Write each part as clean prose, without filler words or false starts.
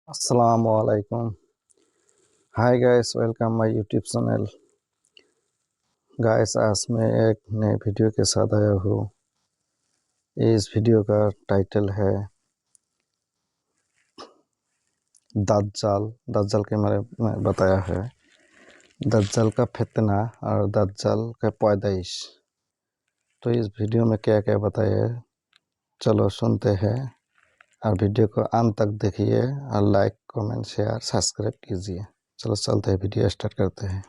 अस्सलाम वालेकुम। Hi guys, welcome my YouTube channel. Guys, आज मैं एक नए वीडियो के साथ आया हूँ। इस वीडियो का टाइटल है दज्जाल। दज्जाल के बारे में बताया है, दज्जाल का फितना और दज्जाल का पैदाइश। तो इस वीडियो में क्या क्या बताया है, चलो सुनते हैं और वीडियो को अंत तक देखिए और लाइक कमेंट शेयर सब्सक्राइब कीजिए। चलो चलते हैं, वीडियो स्टार्ट करते हैं।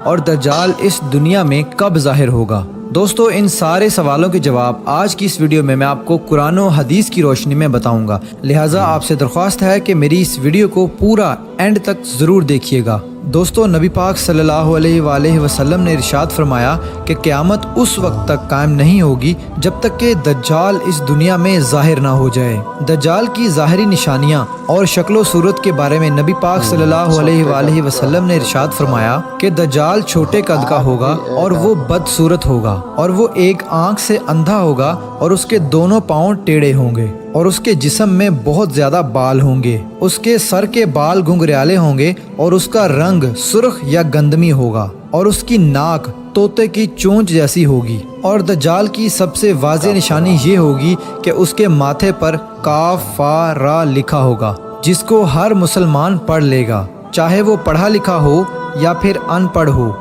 और दज्जाल इस दुनिया में कब ज़ाहिर होगा? दोस्तों, इन सारे सवालों के जवाब आज की इस वीडियो में मैं आपको कुरान और हदीस की रोशनी में बताऊंगा। लिहाजा आपसे दरख्वास्त है कि मेरी इस वीडियो को पूरा एंड तक ज़रूर देखिएगा। दोस्तों, नबी पाक सल्लल्लाहु अलैहि वसल्लम ने इरशाद फरमाया कि क़यामत उस वक्त तक कायम नहीं होगी जब तक कि दज्जाल इस दुनिया में ज़ाहिर ना हो जाए। दज्जाल की ज़ाहिरी निशानियाँ और शक्लो सूरत के बारे में नबी पाक सल्लल्लाहु अलैहि वसल्लम ने इरशाद फरमाया कि दज्जाल छोटे कद का होगा और वो बदसूरत होगा, और वो एक आंख से अंधा होगा और उसके दोनों पाँव टेढ़े होंगे और उसके जिस्म में बहुत ज्यादा बाल होंगे। उसके सर के बाल घुंघराले होंगे और उसका रंग सुर्ख या गंदमी होगा और उसकी नाक तोते की चोंच जैसी होगी। और दज्जाल की सबसे वाज़ेह निशानी ये होगी कि उसके माथे पर काफ फा रा लिखा होगा, जिसको हर मुसलमान पढ़ लेगा, चाहे वो पढ़ा लिखा हो या फिर अनपढ़ हो,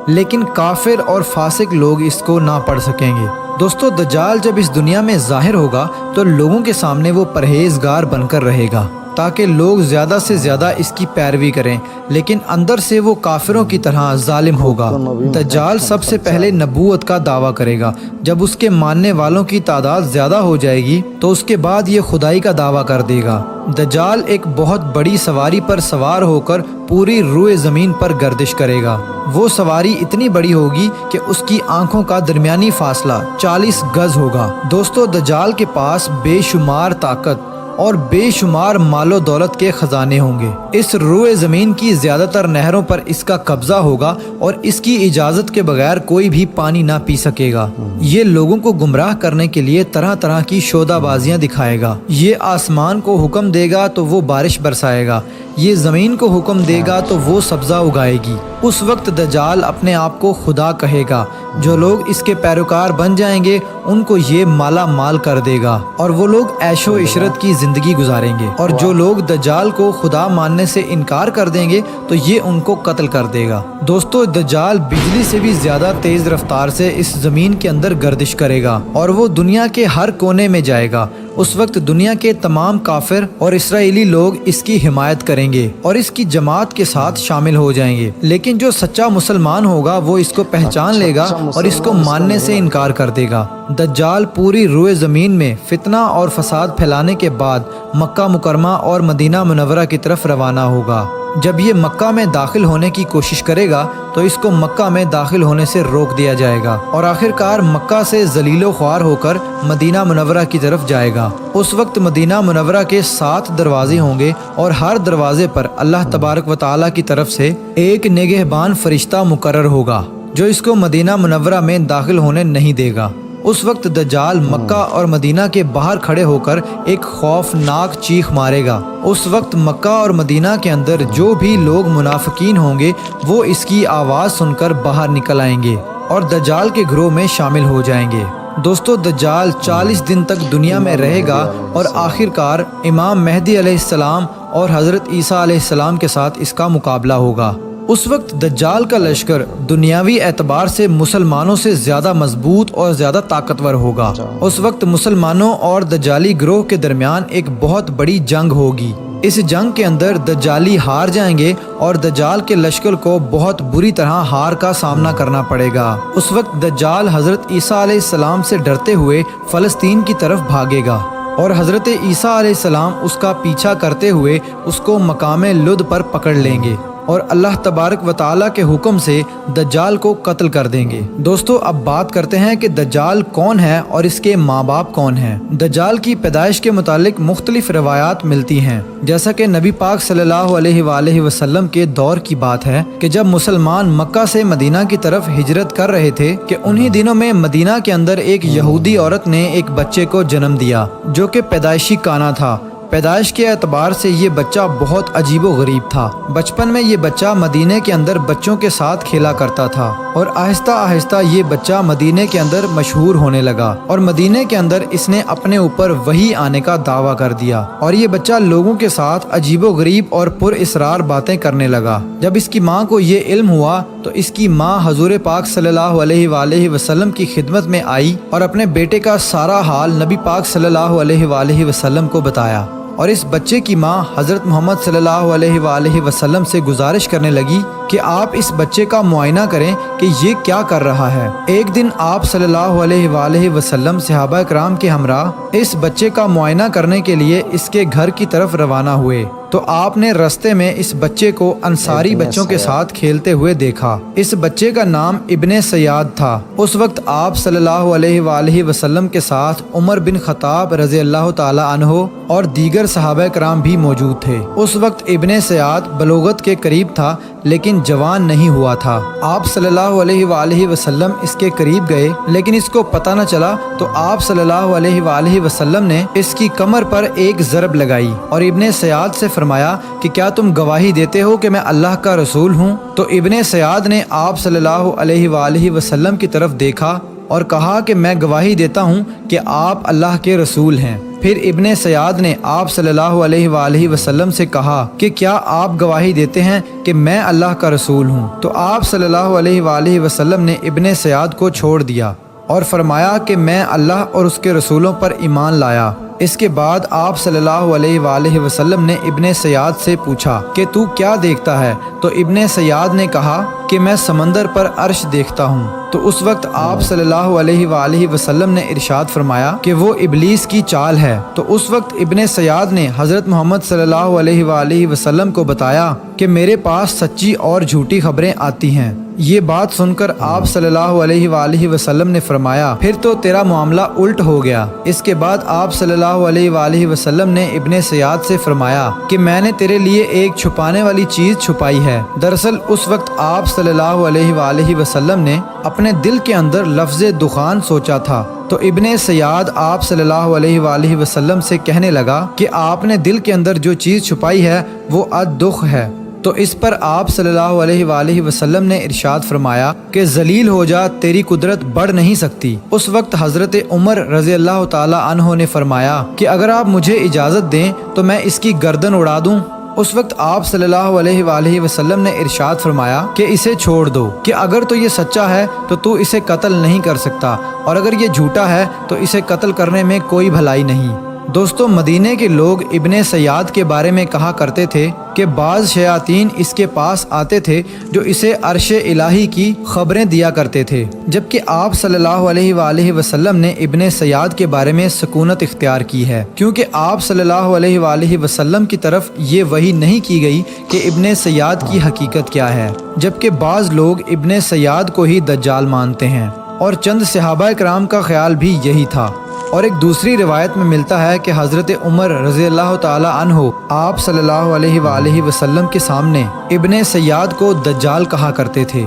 लेकिन काफिर और फासिक लोग इसको ना पढ़ सकेंगे। दोस्तों, दज्जाल जब इस दुनिया में ज़ाहिर होगा तो लोगों के सामने वो परहेजगार बनकर रहेगा ताकि लोग ज़्यादा से ज़्यादा इसकी पैरवी करें, लेकिन अंदर से वो काफिरों की तरह जालिम होगा। दज्जाल सबसे पहले नबूवत का दावा करेगा। जब उसके मानने वालों की तादाद ज़्यादा हो जाएगी तो उसके बाद ये खुदाई का दावा कर देगा। दज्जाल एक बहुत बड़ी सवारी पर सवार होकर पूरी रूए ज़मीन पर गर्दिश करेगा। वो सवारी इतनी बड़ी होगी कि उसकी आंखों का दरमियानी फासला 40 गज होगा। दोस्तों, दज्जाल के पास बेशुमार ताकत और बेशुमार मालो दौलत के खजाने होंगे। इस रूए ज़मीन की ज़्यादातर नहरों पर इसका कब्जा होगा और इसकी इजाज़त के बगैर कोई भी पानी ना पी सकेगा। ये लोगों को गुमराह करने के लिए तरह तरह की शोदाबाजियाँ दिखाएगा। ये आसमान को हुक्म देगा तो वो बारिश बरसाएगा, ये ज़मीन को हुक्म देगा तो वो सब्ज़ा उगाएगी। उस वक्त दज्जाल अपने आप को खुदा कहेगा। जो लोग इसके पैरोकार बन जाएंगे उनको ये माला माल कर देगा और वो लोग ऐशो इशरत की ज़िंदगी गुजारेंगे, और जो लोग दज्जाल को खुदा मानने से इनकार कर देंगे तो ये उनको कत्ल कर देगा। दोस्तों, दज्जाल बिजली से भी ज़्यादा तेज़ रफ्तार से इस ज़मीन के अंदर गर्दिश करेगा और वो दुनिया के हर कोने में जाएगा। उस वक्त दुनिया के तमाम काफिर और इसराइली लोग इसकी हिमायत करेंगे और इसकी जमात के साथ शामिल हो जाएंगे, लेकिन जो सच्चा मुसलमान होगा वो इसको पहचान लेगा और इसको मानने से इनकार कर देगा। दज्जाल पूरी रूए ज़मीन में फितना और फसाद फैलाने के बाद मक्का मुकरमा और मदीना मुनव्वरा की तरफ रवाना होगा। जब ये मक्का में दाखिल होने की कोशिश करेगा तो इसको मक्का में दाखिल होने से रोक दिया जाएगा और आखिरकार मक्का से जलीलो ख्वार होकर मदीना मुनव्वरा की तरफ जाएगा। उस वक्त मदीना मुनव्वरा के 7 दरवाजे होंगे और हर दरवाजे पर अल्लाह तबारक व तआला की तरफ से एक निगहबान फरिश्ता मुकर्रर होगा जो इसको मदीना मुनव्वरा में दाखिल होने नहीं देगा। उस वक्त दज्जाल मक्का और मदीना के बाहर खड़े होकर एक खौफनाक चीख मारेगा। उस वक्त मक्का और मदीना के अंदर जो भी लोग मुनाफिकीन होंगे वो इसकी आवाज़ सुनकर बाहर निकल आएंगे और दज्जाल के ग्रोह में शामिल हो जाएंगे। दोस्तों, दज्जाल 40 दिन तक दुनिया में रहेगा और आखिरकार इमाम मेहदी अलैहिस्सलाम और हज़रत ईसा अलैहिस्सलाम के साथ इसका मुकाबला होगा। उस वक्त दज्जाल का लश्कर दुनियावी एतबार से मुसलमानों से ज़्यादा मजबूत और ज़्यादा ताकतवर होगा। उस वक्त मुसलमानों और दज्जाली ग्रोह के दरमियान एक बहुत बड़ी जंग होगी। इस जंग के अंदर दज्जाली हार जाएंगे और दज्जाल के लश्कर को बहुत बुरी तरह हार का सामना करना पड़ेगा। उस वक्त दज्जाल हज़रत ईसा अलैहिस्सलाम से डरते हुए फ़लस्तीन की तरफ भागेगा और हज़रत ईसा अलैहिस्सलाम उसका पीछा करते हुए उसको मकामे लुद पर पकड़ लेंगे। اور اللہ تبارک و تعالیٰ کے حکم سے دجال کو قتل کر دیں گے۔ دوستو اب بات کرتے ہیں کہ دجال کون ہے اور اس کے ماں باپ کون ہیں۔ دجال کی پیدائش کے متعلق مختلف روایات ملتی ہیں، جیسا کہ نبی پاک صلی اللہ علیہ وآلہ وسلم کے دور کی بات ہے کہ جب مسلمان مکہ سے مدینہ کی طرف ہجرت کر رہے تھے کہ انہی دنوں میں مدینہ کے اندر ایک یہودی عورت نے ایک بچے کو جنم دیا جو کہ پیدائشی کانا تھا۔ پیدائش کے اعتبار سے یہ بچہ بہت عجیب و غریب تھا۔ بچپن میں یہ بچہ مدینے کے اندر بچوں کے ساتھ کھیلا کرتا تھا اور آہستہ آہستہ یہ بچہ مدینے کے اندر مشہور ہونے لگا اور مدینے کے اندر اس نے اپنے اوپر وحی آنے کا دعویٰ کر دیا اور یہ بچہ لوگوں کے ساتھ عجیب و غریب اور پر اسرار باتیں کرنے لگا۔ جب اس کی ماں کو یہ علم ہوا تو اس کی ماں حضور پاک صلی اللہ علیہ وآلہ وسلم کی خدمت میں آئی اور اپنے بیٹے کا سارا حال نبی پاک صلی اللہ علیہ وآلہ وسلم کو بتایا، اور اس بچے کی ماں حضرت محمد صلی اللہ علیہ وآلہ وسلم سے گزارش کرنے لگی کہ آپ اس بچے کا معائنہ کریں کہ یہ کیا کر رہا ہے۔ ایک دن آپ صلی اللہ علیہ وآلہ وسلم صحابہ کرام کے ہمراہ اس بچے کا معائنہ کرنے کے لیے اس کے گھر کی طرف روانہ ہوئے تو آپ نے رستے میں اس بچے کو انصاری بچوں کے ساتھ کھیلتے ہوئے دیکھا۔ اس بچے کا نام ابن سیاد تھا۔ اس وقت آپ صلی اللہ علیہ وآلہ وسلم کے ساتھ عمر بن خطاب رضی اللہ تعالی عنہ اور دیگر صحابہ کرام بھی موجود تھے۔ اس وقت ابن سیاد بلوغت کے قریب تھا لیکن جوان نہیں ہوا تھا۔ آپ صلی اللہ علیہ وآلہ وسلم اس کے قریب گئے لیکن اس کو پتہ نہ چلا تو آپ صلی اللہ علیہ وآلہ وسلم نے اس کی کمر پر ایک ضرب لگائی اور ابن سیاد سے فرمایا کہ کیا تم گواہی دیتے ہو کہ میں اللہ کا رسول ہوں؟ تو ابن سیاد نے آپ صلی اللہ علیہ وآلہ وسلم کی طرف دیکھا اور کہا کہ میں گواہی دیتا ہوں کہ آپ اللہ کے رسول ہیں۔ پھر ابن سیاد نے آپ صلی اللہ علیہ وآلہ وسلم سے کہا کہ کیا آپ گواہی دیتے ہیں کہ میں اللہ کا رسول ہوں؟ تو آپ صلی اللہ علیہ وآلہ وسلم نے ابن سیاد کو چھوڑ دیا اور فرمایا کہ میں اللہ اور اس کے رسولوں پر ایمان لایا۔ اس کے بعد آپ صلی اللہ علیہ وآلہ وسلم نے ابن سیاد سے پوچھا کہ تو کیا دیکھتا ہے؟ تو ابن سیاد نے کہا کہ میں سمندر پر عرش دیکھتا ہوں۔ تو اس وقت آپ صلی اللہ علیہ وآلہ وسلم نے ارشاد فرمایا کہ وہ ابلیس کی چال ہے۔ تو اس وقت ابن سیاد نے حضرت محمد صلی اللہ علیہ وآلہ وسلم کو بتایا کہ میرے پاس سچی اور جھوٹی خبریں آتی ہیں۔ یہ بات سن کر آپ صلی اللہ علیہ وآلہ وسلم نے فرمایا پھر تو تیرا معاملہ الٹ ہو گیا۔ اس کے بعد آپ صلی اللہ علیہ وآلہ وسلم نے ابن سیاد سے فرمایا کہ میں نے تیرے لیے ایک چھپانے والی چیز چھپائی ہے۔ دراصل اس وقت آپ صلی اللہ علیہ وآلہ وسلم نے اپنے دل کے اندر لفظ دخان سوچا تھا۔ تو ابن سیاد آپ صلی اللہ علیہ وآلہ وسلم سے کہنے لگا کہ آپ نے دل کے اندر جو چیز چھپائی ہے وہ الدخ ہے۔ تو اس پر آپ صلی اللہ علیہ وآلہ وسلم نے ارشاد فرمایا کہ ذلیل ہو جا، تیری قدرت بڑھ نہیں سکتی۔ اس وقت حضرت عمر رضی اللہ تعالی عنہ نے فرمایا کہ اگر آپ مجھے اجازت دیں تو میں اس کی گردن اڑا دوں۔ اس وقت آپ صلی اللہ علیہ وآلہ وسلم نے ارشاد فرمایا کہ اسے چھوڑ دو، کہ اگر تو یہ سچا ہے تو اسے قتل نہیں کر سکتا اور اگر یہ جھوٹا ہے تو اسے قتل کرنے میں کوئی بھلائی نہیں۔ دوستو مدینے کے لوگ ابن سیاد کے بارے میں کہا کرتے تھے کہ بعض شیاطین اس کے پاس آتے تھے جو اسے عرش الہی کی خبریں دیا کرتے تھے، جبکہ آپ صلی اللہ علیہ وآلہ وسلم نے ابن سیاد کے بارے میں سکونت اختیار کی ہے، کیونکہ آپ صلی اللہ علیہ وآلہ وسلم کی طرف یہ وحی نہیں کی گئی کہ ابن سیاد کی حقیقت کیا ہے، جبکہ بعض لوگ ابن سیاد کو ہی دجال مانتے ہیں اور چند صحابہ کرام کا خیال بھی یہی تھا۔ اور ایک دوسری روایت میں ملتا ہے کہ حضرت عمر رضی اللہ تعالی عنہ آپ صلی اللہ علیہ وآلہ وسلم کے سامنے ابن سیاد کو دجال کہا کرتے تھے،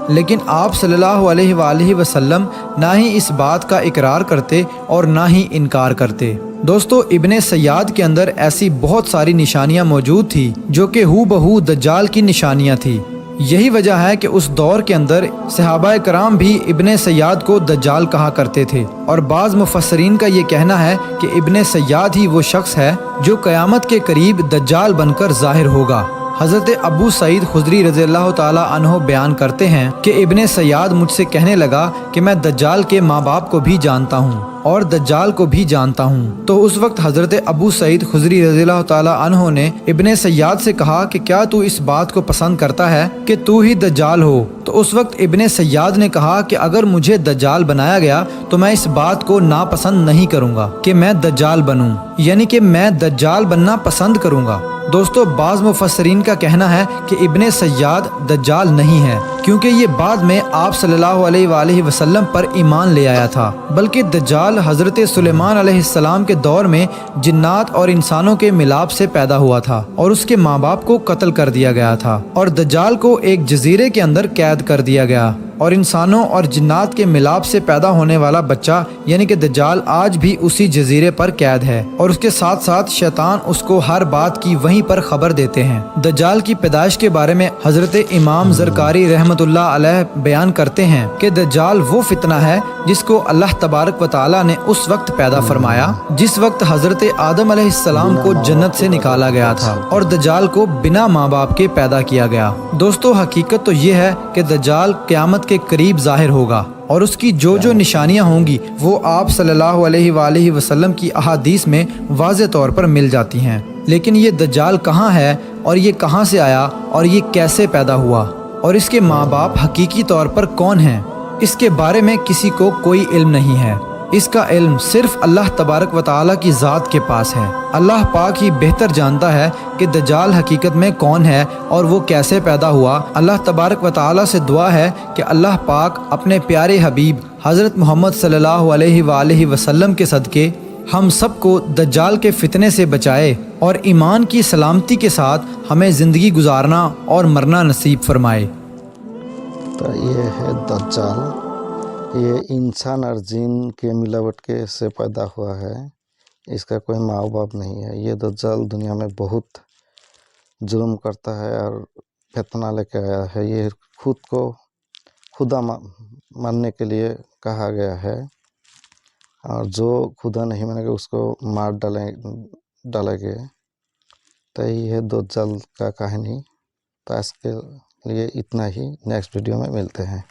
لیکن آپ صلی اللہ علیہ وآلہ وسلم نہ ہی اس بات کا اقرار کرتے اور نہ ہی انکار کرتے۔ دوستو ابن سیاد کے اندر ایسی بہت ساری نشانیاں موجود تھی جو کہ ہو بہو دجال کی نشانیاں تھی۔ یہی وجہ ہے کہ اس دور کے اندر صحابہ کرام بھی ابن سیاد کو دجال کہا کرتے تھے، اور بعض مفسرین کا یہ کہنا ہے کہ ابن سیاد ہی وہ شخص ہے جو قیامت کے قریب دجال بن کر ظاہر ہوگا۔ حضرت ابو سعید خدری رضی اللہ تعالی عنہ بیان کرتے ہیں کہ ابن سیاد مجھ سے کہنے لگا کہ میں دجال کے ماں باپ کو بھی جانتا ہوں اور دجال کو بھی جانتا ہوں۔ تو اس وقت حضرت ابو سعید خدری رضی اللہ تعالی عنہ نے ابن سیاد سے کہا کہ کیا تو اس بات کو پسند کرتا ہے کہ تو ہی دجال ہو؟ تو اس وقت ابن سیاد نے کہا کہ اگر مجھے دجال بنایا گیا تو میں اس بات کو ناپسند نہیں کروں گا کہ میں دجال بنوں، یعنی کہ میں دجال بننا پسند کروں گا، दोस्तों बाज़ मुफस्सरीन का कहना है कि इब्ने सय्याद दज्जाल नहीं है, क्योंकि ये बाद में आप सल्लल्लाहु अलैहि वसल्लम पर ईमान ले आया था, बल्कि दज्जाल हज़रत सुलेमान अलैहिस्सलाम के दौर में जिन्नात और इंसानों के मिलाप से पैदा हुआ था और उसके माँ बाप को कत्ल कर दिया गया था और दज्जाल को एक जजीरे के अंदर कैद कर दिया गया और इंसानों और जिन्नात के मिलाप से पैदा होने वाला बच्चा यानी कि दज्जाल आज भी उसी जजीरे पर कैद है और उसके साथ साथ शैतान उसको हर बात की वहीं पर खबर देते हैं। दज्जाल की पैदाइश के बारे में हजरत इमाम ज़रकारी रहमतुल्लाह अलैह बयान करते हैं कि दज्जाल वो फितना है जिसको अल्लाह तबारक व तआला ने उस वक्त पैदा फरमाया जिस वक्त हजरत आदम अलैहिस्सलाम को जन्नत से निकाला गया था और दज्जाल को बिना माँ बाप के पैदा किया गया। दोस्तों हकीकत तो ये है कि दज्जाल क़यामत के करीब ज़ाहिर होगा और उसकी जो जो निशानियां होंगी वो आप सल्लल्लाहु अलैहि वसल्लम की अहादीस में वाज़े तौर पर मिल जाती हैं। लेकिन ये दज्जाल कहाँ है और ये कहाँ से आया और ये कैसे पैदा हुआ और इसके माँ बाप हकीकी तौर पर कौन हैं, इसके बारे में किसी को कोई इल्म नहीं है। इसका इल्म सिर्फ अल्लाह तबारक व तआला की ज़ात के पास है। अल्लाह पाक ही बेहतर जानता है कि दज्जाल हकीकत में कौन है और वो कैसे पैदा हुआ। अल्लाह तबारक व तआला से दुआ है कि अल्लाह पाक अपने प्यारे हबीब हज़रत मोहम्मद सल्लल्लाहु अलैहि वसल्लम के सदक़े हम सबको दज्जाल के फितने से बचाए और ईमान की सलामती के साथ हमें ज़िंदगी गुजारना और मरना नसीब फरमाए। तो ये है दज्जाल, ये इंसान और जिन के मिलावट के से पैदा हुआ है, इसका कोई माँ बाप नहीं है। ये दज्जाल दुनिया में बहुत जुल्म करता है और फितना लेके आया है। ये खुद को खुदा मानने के लिए कहा गया है और जो खुदा नहीं मानेगा उसको मार डालेंगे। तो यही है दज्जाल का कहानी। तो आज के लिए इतना ही, नेक्स्ट वीडियो में मिलते हैं।